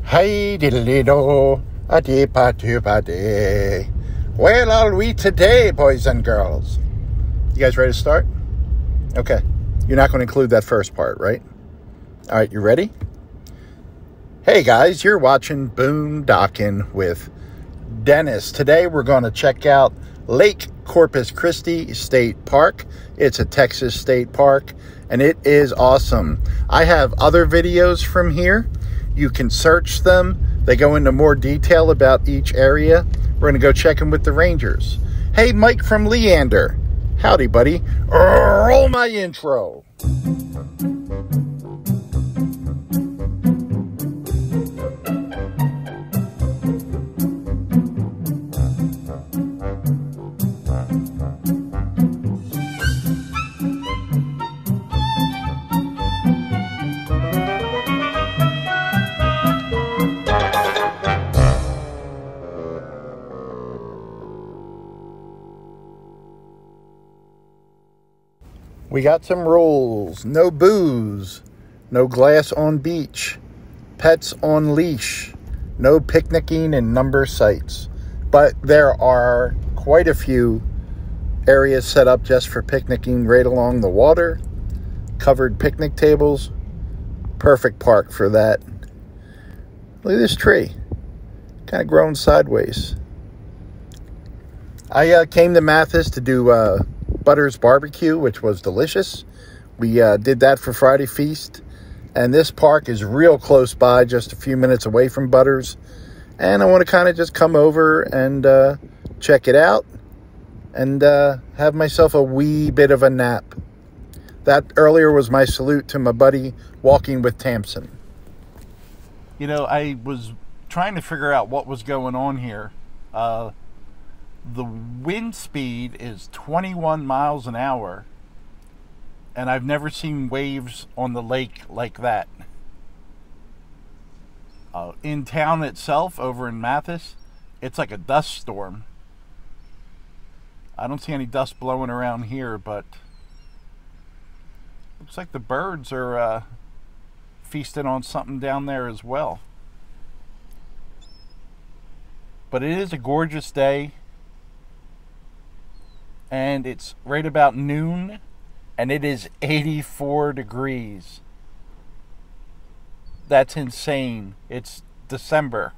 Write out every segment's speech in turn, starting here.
Hey diddly do, a dee pa doo pa dee. Where are we today, boys and girls? You guys ready to start? Okay. You're not going to include that first part, right? All right, you ready? Hey guys, you're watching Boondocking with Dennis. Today we're going to check out Lake Corpus Christi State Park. It's a Texas state park, and it is awesome. I have other videos from here. You can search them. They go into more detail about each area. We're going to go check in with the rangers. Hey, Mike from Leander. Howdy, buddy. Roll my intro. We got some rules. No booze. No glass on beach. Pets on leash. No picnicking in number sites. But there are quite a few areas set up just for picnicking right along the water. Covered picnic tables. Perfect park for that. Look at this tree. Kind of growing sideways. I came to Mathis to do Butters barbecue, which was delicious. We did that for Friday Feast, and this park is real close by, just a few minutes away from Butters, and I want to kind of just come over and check it out and have myself a wee bit of a nap. That earlier was my salute to my buddy Walking with Tamsin. You know, I was trying to figure out what was going on here. The wind speed is 21 miles an hour, and I've never seen waves on the lake like that. In town itself, over in Mathis, it's like a dust storm. I don't see any dust blowing around here, but looks like the birds are feasting on something down there as well. But it is a gorgeous day. And it's right about noon, and it is 84 degrees. That's insane. It's December.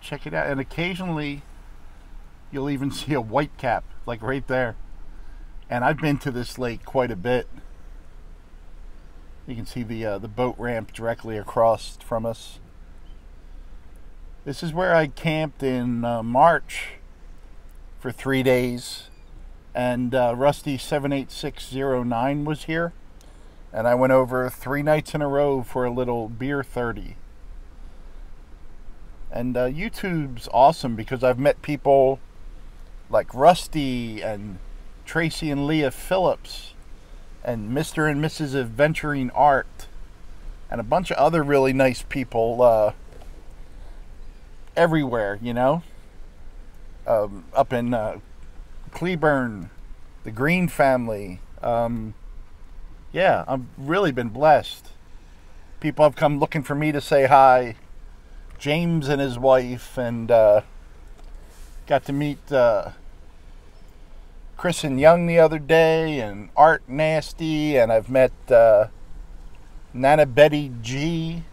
Check it out. And occasionally, you'll even see a whitecap, like right there. And I've been to this lake quite a bit. You can see the boat ramp directly across from us. This is where I camped in March for 3 days, and Rusty 78609 was here, and I went over 3 nights in a row for a little beer 30. And YouTube's awesome because I've met people like Rusty and Tracy and Leah Phillips and Mr. and Mrs. Adventuring Art and a bunch of other really nice people everywhere, you know. Up in Cleburne, the Green family. Yeah, I've really been blessed. People have come looking for me to say hi. James and his wife, and got to meet Chris and Young the other day, and Art Nasty, and I've met Nana Betty G.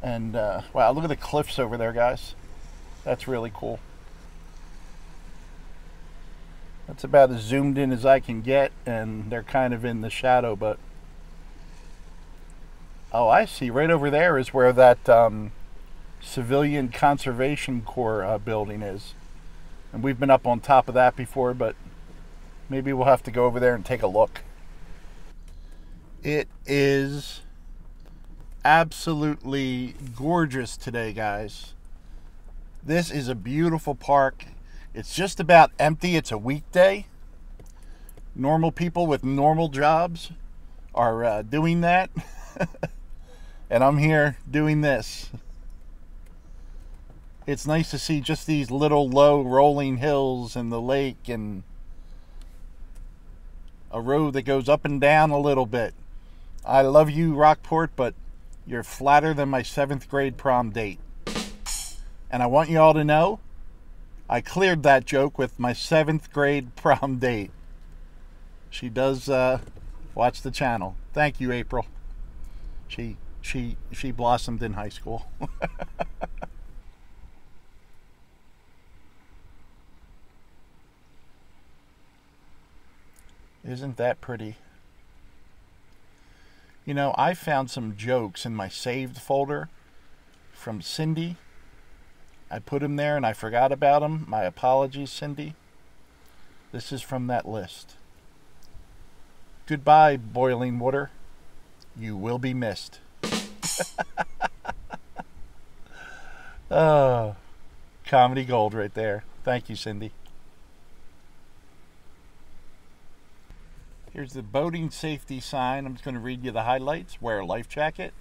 And wow, look at the cliffs over there, guys. That's really cool. That's about as zoomed in as I can get, and they're kind of in the shadow, but oh, I see. Right over there is where that Civilian Conservation Corps building is. And we've been up on top of that before, but maybe we'll have to go over there and take a look. It is absolutely gorgeous today, guys. This is a beautiful park. It's just about empty. It's a weekday. Normal people with normal jobs are doing that. And I'm here doing this. It's nice to see just these little low rolling hills and the lake and a road that goes up and down a little bit. I love you, Rockport, but you're flatter than my 7th grade prom date. And I want you all to know, I cleared that joke with my 7th grade prom date. She does watch the channel. Thank you, April. She blossomed in high school. Isn't that pretty? You know, I found some jokes in my saved folder from Cindy. I put them there and I forgot about them. My apologies, Cindy. This is from that list. Goodbye, boiling water. You will be missed. Oh, comedy gold right there. Thank you, Cindy. Here's the boating safety sign. I'm just going to read you the highlights. Wear a life jacket.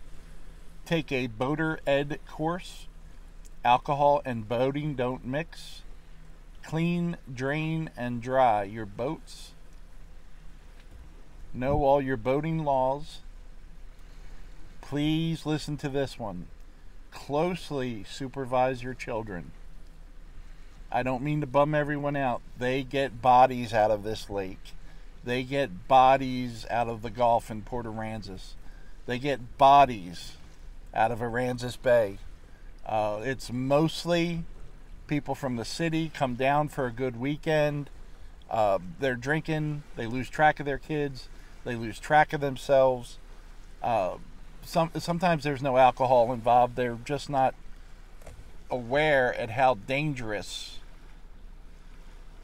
Take a boater ed course. Alcohol and boating don't mix. Clean, drain, and dry your boats. Know all your boating laws. Please listen to this one. Closely supervise your children. I don't mean to bum everyone out. They get bodies out of this lake. They get bodies out of the Gulf in Port Aransas. They get bodies out of Aransas Bay. It's mostly people from the city come down for a good weekend. They're drinking. They lose track of their kids. They lose track of themselves. Sometimes there's no alcohol involved. They're just not aware at how dangerous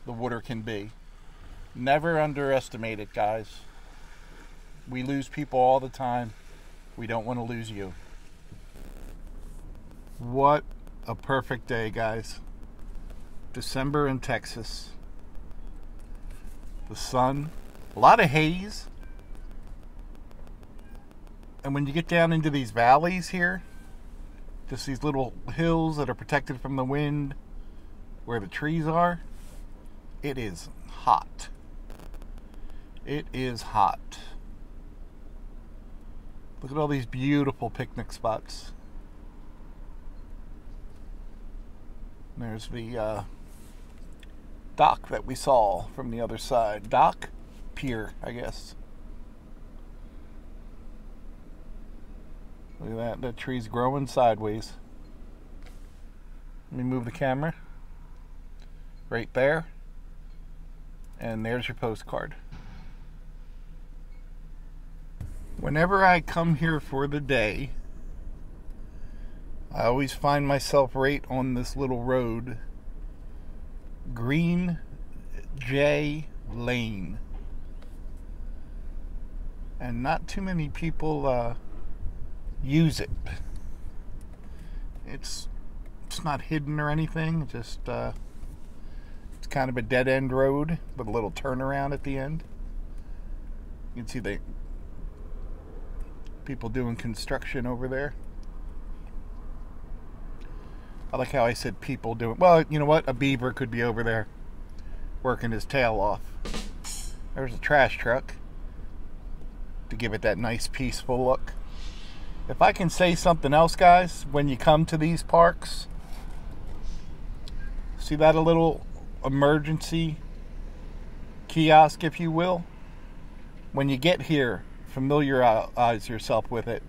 the water can be. Never underestimate it, guys. We lose people all the time. We don't want to lose you. What a perfect day, guys. December in Texas. The sun. A lot of haze. And when you get down into these valleys here, just these little hills that are protected from the wind, where the trees are, it is hot. It is hot. Look at all these beautiful picnic spots. There's the dock that we saw from the other side. Dock? Pier, I guess. Look at that. That tree's growing sideways. Let me move the camera. Right there. And there's your postcard. Whenever I come here for the day, I always find myself right on this little road, Green J Lane. And not too many people use it. It's not hidden or anything, just it's kind of a dead-end road with a little turnaround at the end. You can see the people doing construction over there. I like how I said people doing. Well, you know what? A beaver could be over there working his tail off. There's a trash truck to give it that nice peaceful look. If I can say something else, guys, when you come to these parks, see that a little emergency kiosk, if you will? When you get here, familiarize yourself with it.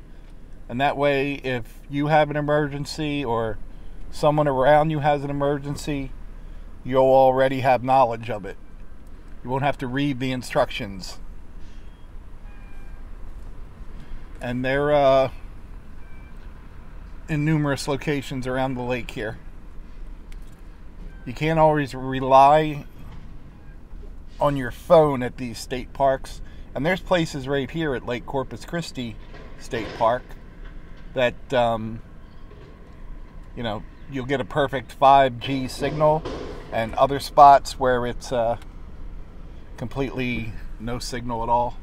And that way, if you have an emergency or someone around you has an emergency, you'll already have knowledge of it. You won't have to read the instructions. And they're in numerous locations around the lake here. You can't always rely on your phone at these state parks. And there's places right here at Lake Corpus Christi State Park that, you know, you'll get a perfect 5G signal, and other spots where it's completely no signal at all.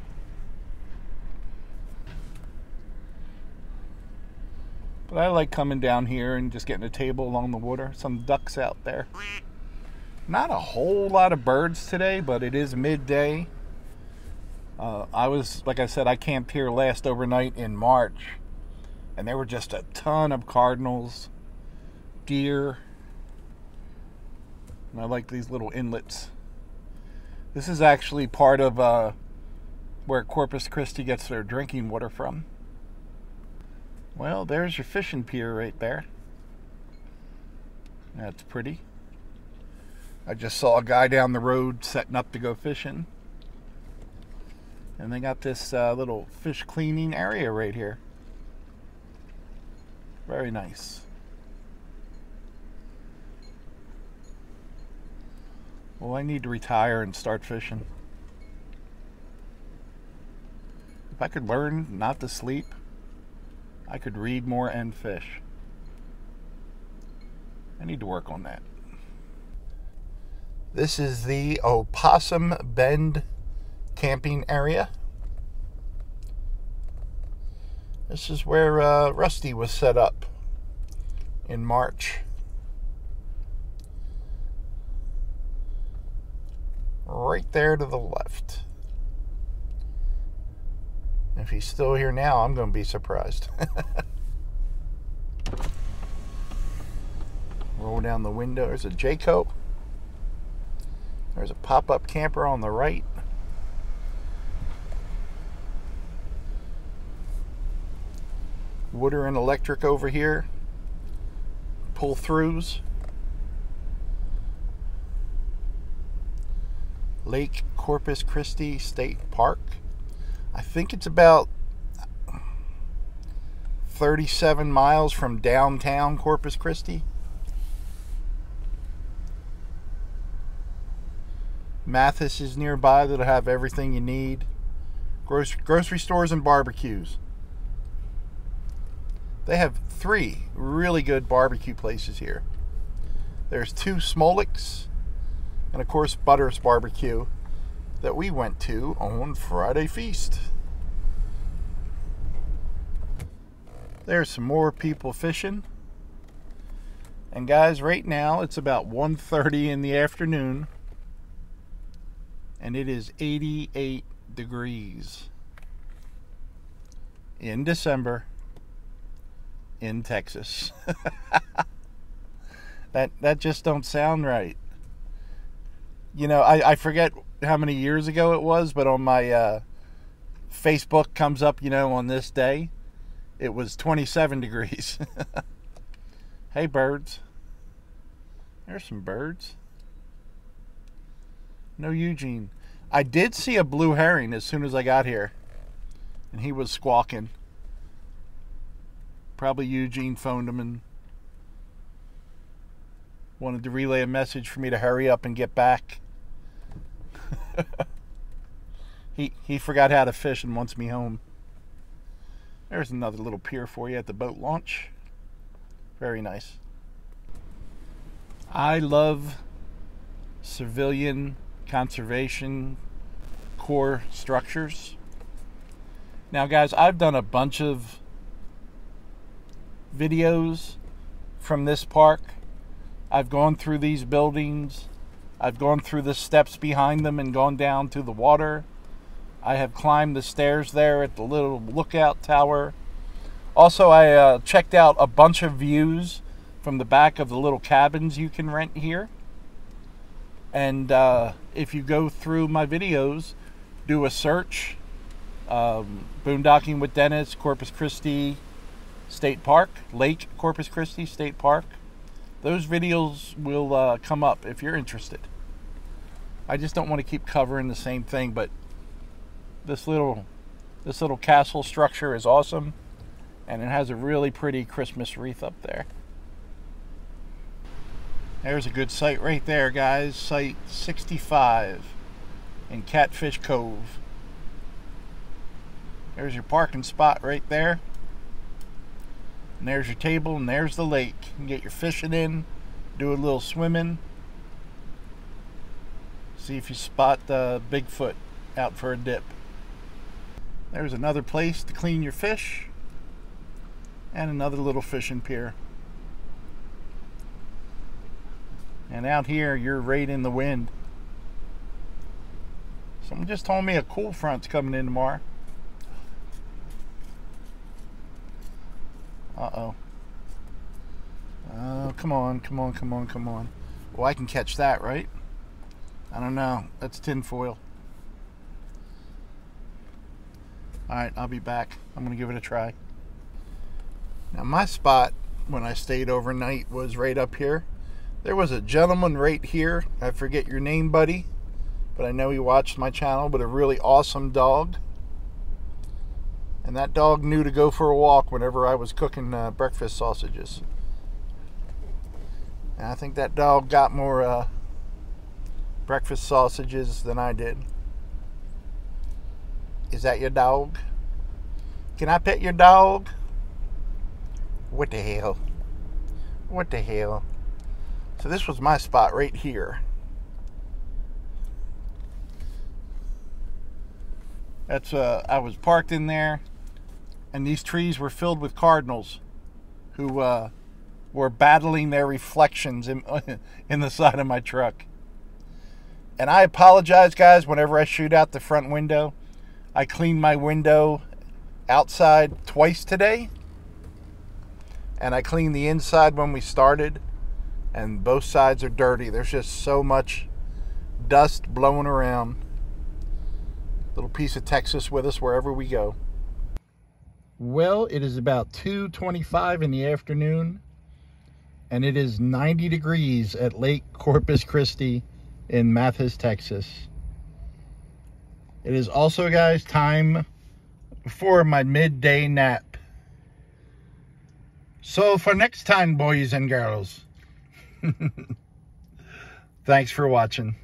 But I like coming down here and just getting a table along the water. Some ducks out there. Not a whole lot of birds today, but it is midday. Like I said, I camped here last overnight in March, and there were just a ton of cardinals, deer, and I like these little inlets. This is actually part of where Corpus Christi gets their drinking water from. Well, there's your fishing pier right there. That's pretty. I just saw a guy down the road setting up to go fishing. And they got this little fish cleaning area right here. Very nice. Well, I need to retire and start fishing. If I could learn not to sleep, I could read more and fish. I need to work on that. This is the Opossum Bend camping area. This is where Rusty was set up in March. Right there to the left. If he's still here now, I'm going to be surprised. Roll down the window. There's a Jayco. There's a pop-up camper on the right. Water and electric over here. Pull-throughs. Lake Corpus Christi State Park. I think it's about 37 miles from downtown Corpus Christi. Mathis is nearby that'll have everything you need. Grocery stores and barbecues. They have 3 really good barbecue places here. There's 2 Smolik's, and of course Butter's Barbecue that we went to on Friday Feast. There's some more people fishing. And guys, right now it's about 1:30 in the afternoon, and it is 88 degrees in December in Texas. That just don't sound right. You know, I forget how many years ago it was, but on my Facebook comes up, you know, on this day, it was 27 degrees. Hey, birds. There's some birds. No Eugene. I did see a blue herring as soon as I got here, and he was squawking. Probably Eugene phoned him and wanted to relay a message for me to hurry up and get back. He forgot how to fish and wants me home. There's another little pier for you at the boat launch. Very nice. I love civilian conservation core structures. Now guys, I've done a bunch of videos from this park. I've gone through these buildings. I've gone through the steps behind them and gone down to the water. I have climbed the stairs there at the little lookout tower. Also, I checked out a bunch of views from the back of the little cabins you can rent here. And if you go through my videos, do a search. Boondocking with Dennis, Corpus Christi State Park, Lake Corpus Christi State Park. Those videos will come up if you're interested. I just don't want to keep covering the same thing, but this little castle structure is awesome, and it has a really pretty Christmas wreath up there. There's a good site right there, guys. Site 65 in Catfish Cove. There's your parking spot right there. And there's your table, and there's the lake. You can get your fishing in, do a little swimming. See if you spot the Bigfoot out for a dip. There's another place to clean your fish, and another little fishing pier. And out here, you're right in the wind. Someone just told me a cool front's coming in tomorrow. Uh-oh. Oh, come on, come on, come on, come on. Well, I can catch that, right? I don't know. That's tinfoil. Alright, I'll be back. I'm going to give it a try. Now, my spot when I stayed overnight was right up here. There was a gentleman right here. I forget your name, buddy, but I know he watched my channel, but a really awesome dog. And that dog knew to go for a walk whenever I was cooking breakfast sausages. And I think that dog got more breakfast sausages than I did. Is that your dog? Can I pet your dog? What the hell? What the hell? So this was my spot right here. That's I was parked in there, and these trees were filled with cardinals who were battling their reflections in the side of my truck. And I apologize, guys, whenever I shoot out the front window. I cleaned my window outside twice today, and I cleaned the inside when we started, and both sides are dirty. There's just so much dust blowing around. Little piece of Texas with us wherever we go. Well, it is about 2:25 in the afternoon, and it is 90 degrees at Lake Corpus Christi in Mathis, Texas. It is also, guys, time for my midday nap. So for next time, boys and girls, thanks for watching.